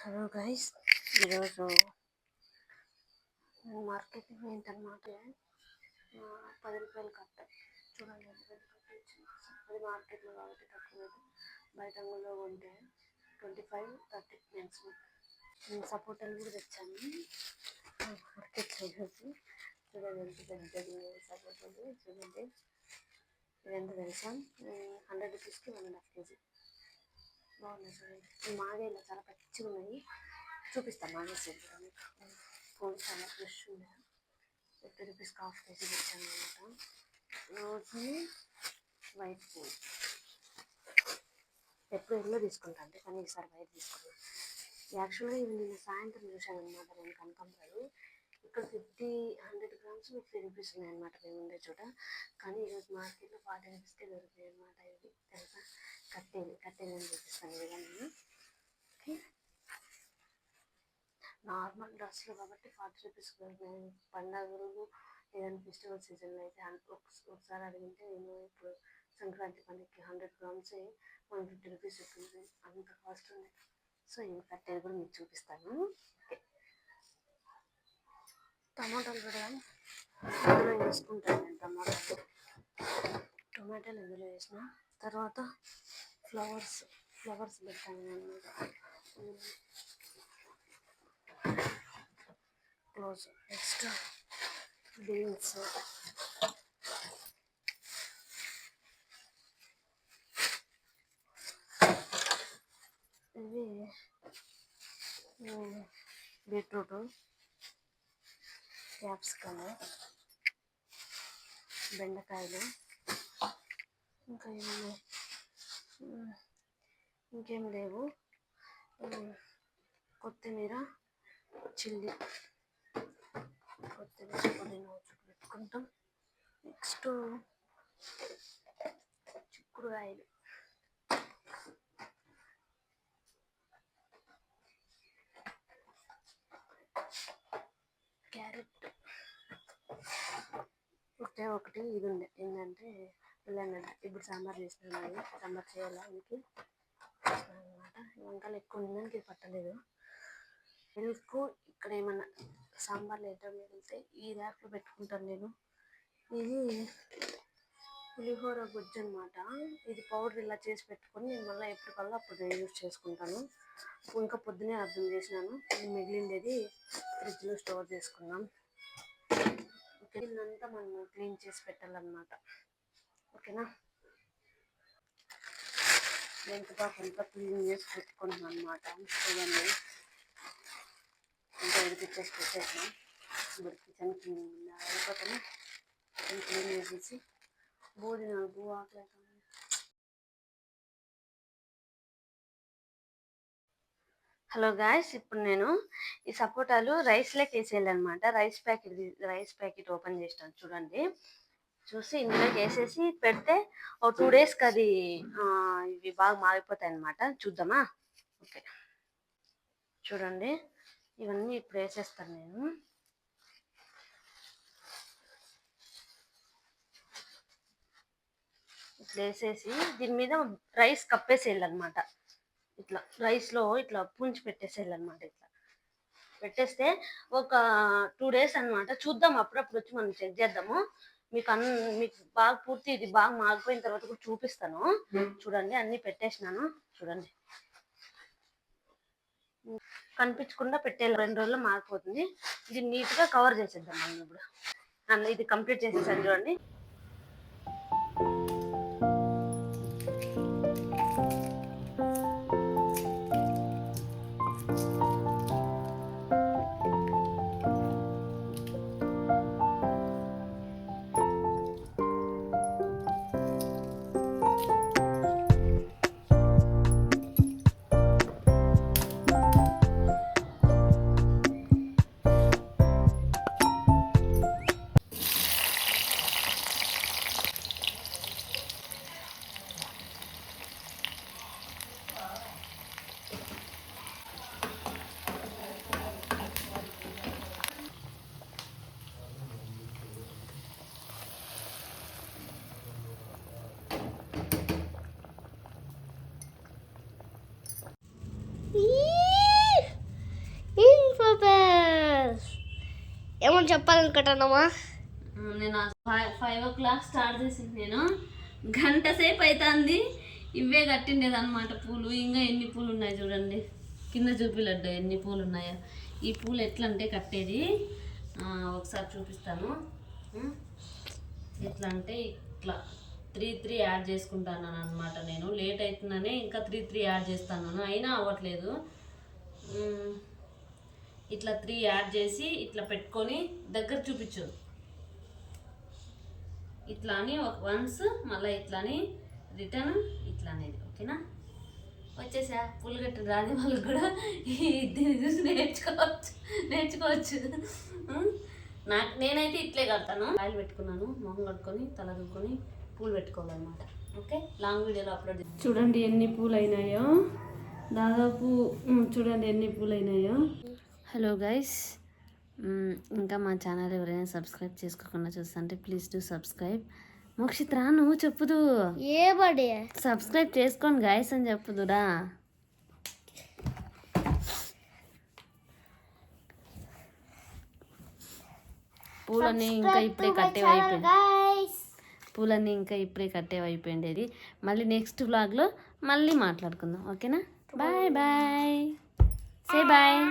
Hello guys, ఈరోజు మార్కెట్కి ఏంటన్నమాట 10 రూపాయలు కట్ట చూడండి. ఎంత పెద్ద కట్ట ఇచ్చింది. అది మార్కెట్లో కాబట్టి తక్కువ రేటు. బయట అంగల్లో ఉంటే 25-30 మ్యాక్సిమం. సపోటాలు కూడా తెచ్చాను మార్కెట్లో ఈరోజు. చూడండి ఎంత పెద్దది సపోటాలు. చూడండి ఇది ఎంత తెలుసా, 100 రూపీస్కి 1.5 kg. బాగున్నాయి చూడండి. ఈ మాగేలా చాలా పచ్చిగా ఉన్నాయి. చూపిస్తాను మానేసేది కూడా మీకు. పూలు చాలా ఫ్రెష్ ఉన్నాయి. 50 రూపీస్కి 1/2 kg తెచ్చాను అనమాట. రోజు వైట్ పూలు ఎప్పుడు ఎల్లో తీసుకుంటాను, కానీ ఈసారి వైట్ తీసుకున్నాను. యాక్చువల్గా ఇవి నేను సాయంత్రం చూశాను అనమాట. నేను కనకాంబరాలు ఇక్కడ 100 గ్రామ్స్ 50 రూపీస్ ఉన్నాయన్నమాట మేము ఉండే చోట. కానీ ఈరోజు మార్కెట్లో 40 రూపీస్కే దొరుకుతాయి అనమాట. ఇవి తెలుసా, కట్టేలు చూపిస్తాను కదా నేను. ఓకే, నార్మల్ డ్రెస్సులు కాబట్టి 40 రూపీస్ దొరుకుతాయి. పండగలు ఏదైనా ఫెస్టివల్ సీజన్లో అయితే ఒకసారి అడిగితే నేను ఇప్పుడు సంక్రాంతి పండుగకి 100 గ్రామ్స్ 150 రూపీస్ ఉంటుంది, అంత కాస్ట్ ఉంది. సో ఇవి కట్టేది కూడా మీకు చూపిస్తాను. ఓకే, టమాటాలు కూడా ఇందులో వేసుకుంటాను నేను. టమాటాలు ఇందులో వేసిన తర్వాత ఫ్లవర్స్ పెట్టాను అన్నమాట. క్లోజ్. నెక్స్ట్ బీన్స్, ఇవి బీట్రూట్, క్యాప్సికమ్, బెండకాయలు, ఇంకా ఇంకేం లేవు. కొత్తిమీర, చిల్లీ, పుదీనా పెట్టుకుంటాం. నెక్స్ట్ చిక్కుడుకాయలు, క్యారెట్. ఒకటి ఇది ఉండే ఏంటంటే ఉల్లిగడ్డ. ఇప్పుడు సాంబార్ చేసినాను, సాంబార్ చేయాలా ఇంటికి అనమాట. వంకాయలు ఎక్కువ ఉండడానికి పట్టలేదు. మిల్క్ ఇక్కడ ఏమన్నా సాంబార్లో ఏదో మిగిలితే ఈ ర్యాక్లో పెట్టుకుంటాను నేను. ఇది పులిహోర గుజ్జు అనమాట. ఇది పౌడర్ ఇలా చేసి పెట్టుకొని నేను మళ్ళీ ఎప్పటికల్లా అప్పుడు యూజ్ చేసుకుంటాను. ఇంకా పొద్దునే అర్థం చేసినాను. ఇది మిగిలిండేది ఫ్రిడ్జ్లో స్టోర్ చేసుకున్నాం. దీన్నంతా మనం క్లీన్ చేసి పెట్టాలన్నమాట. ఓకేనా, వెంటపాకు అంతా క్లీన్ చేసి పెట్టుకుంటున్నాను అనమాట. చూడండి ఇంకా ఉడికిచ్చేసి పెట్టేసినాం. ఇప్పుడు కిచెన్ క్లీన్ అయిపోతాను. కిచెన్ క్లీన్ చేసేసి భోజనాలు ఆకలి. హలో గాయస్, ఇప్పుడు నేను ఈ సపోటాలు రైస్లోకి వేసేయాలన్నమాట. రైస్ ప్యాకెట్ ఓపెన్ చేసినాను చూడండి. చూసి ఇందులోకి వేసేసి పెడితే ఒక 2 డేస్కి అది ఇవి బాగా మారిపోతాయి అన్నమాట. చూద్దామా? ఓకే, చూడండి ఇవన్నీ ఇప్పుడు వేసేస్తాను నేను. ఇట్లా వేసేసి దీని మీద రైస్ కప్పేసేయాలన్నమాట. ఇట్లా రైస్లో ఇట్లా పుంచి పెట్టేసేయాలన్నమాట. ఇట్లా పెట్టేస్తే ఒక 2 డేస్ అనమాట. చూద్దాం, అప్పుడప్పుడు వచ్చి మనం చెక్ చేద్దాము. మీకు బాగా పూర్తి ఇది బాగా మారిపోయిన తర్వాత కూడా చూపిస్తాను. చూడండి అన్నీ పెట్టేసినాను. చూడండి కనిపించకుండా పెట్టేయాలి. 2 రోజుల్లో మారిపోతుంది. ఇది నీట్గా కవర్ చేసేద్దాం మనం ఇప్పుడు. ఇది కంప్లీట్ చేసేసాను చూడండి. ఏమని చెప్పాలనుకుంటున్నావా? నేను 5 o'clock స్టార్ట్ చేసింది. నేను గంట సేపు అవుతుంది ఇవే కట్టిండేది అనమాట పూలు. ఇంకా ఎన్ని పూలు ఉన్నాయి చూడండి, కింద చూపిలడ్డా ఎన్ని పూలు ఉన్నాయో. ఈ పూలు ఎట్లా అంటే కట్టేది ఒకసారి చూపిస్తాను. ఎట్లా అంటే ఇట్లా 3 యాడ్ చేసుకుంటాను అనమాట. నేను లేట్ అవుతుందనే ఇంకా 3 యాడ్ చేస్తాను, అయినా అవ్వట్లేదు. ఇట్లా 3 యాడ్ చేసి ఇట్లా పెట్టుకొని దగ్గర చూపించు. ఇట్లా అని వన్స్ మళ్ళీ ఇట్లా అని రిటర్న్ ఇట్లా అనేది. ఓకేనా? వచ్చేసా పూలు కట్టిన రాని వాళ్ళకి కూడా దీన్ని చూసి నేర్చుకోవచ్చు. నేనైతే ఇట్లే కడతాను. ఆయిల్ పెట్టుకున్నాను, మొహం కట్టుకొని తల దుక్కొని పూలు పెట్టుకోవాలన్నమాట. ఓకే, లాంగ్ వీడియోలో అప్లోడ్ చేస్తాను. చూడండి ఎన్ని పూలు అయినాయో, దాదాపు చూడండి ఎన్ని పూలు అయినాయో. హలో గైస్, ఇంకా మా ఛానల్ ఎవరైనా సబ్స్క్రైబ్ చేసుకోకుండా చూస్తుంటే ప్లీజ్ డూ సబ్స్క్రైబ్. మోక్షిత్రా నువ్వు చెప్పుదు ఏ బడి సబ్స్క్రైబ్ చేసుకోండి గైస్ అని చెప్పుదురా. పూలన్నీ ఇంకా ఇప్పుడే కట్టేవైపోయిండేది. మళ్ళీ నెక్స్ట్ వ్లాగ్లో మళ్ళీ మాట్లాడుకుందాం. ఓకేనా? Bye bye, say bye.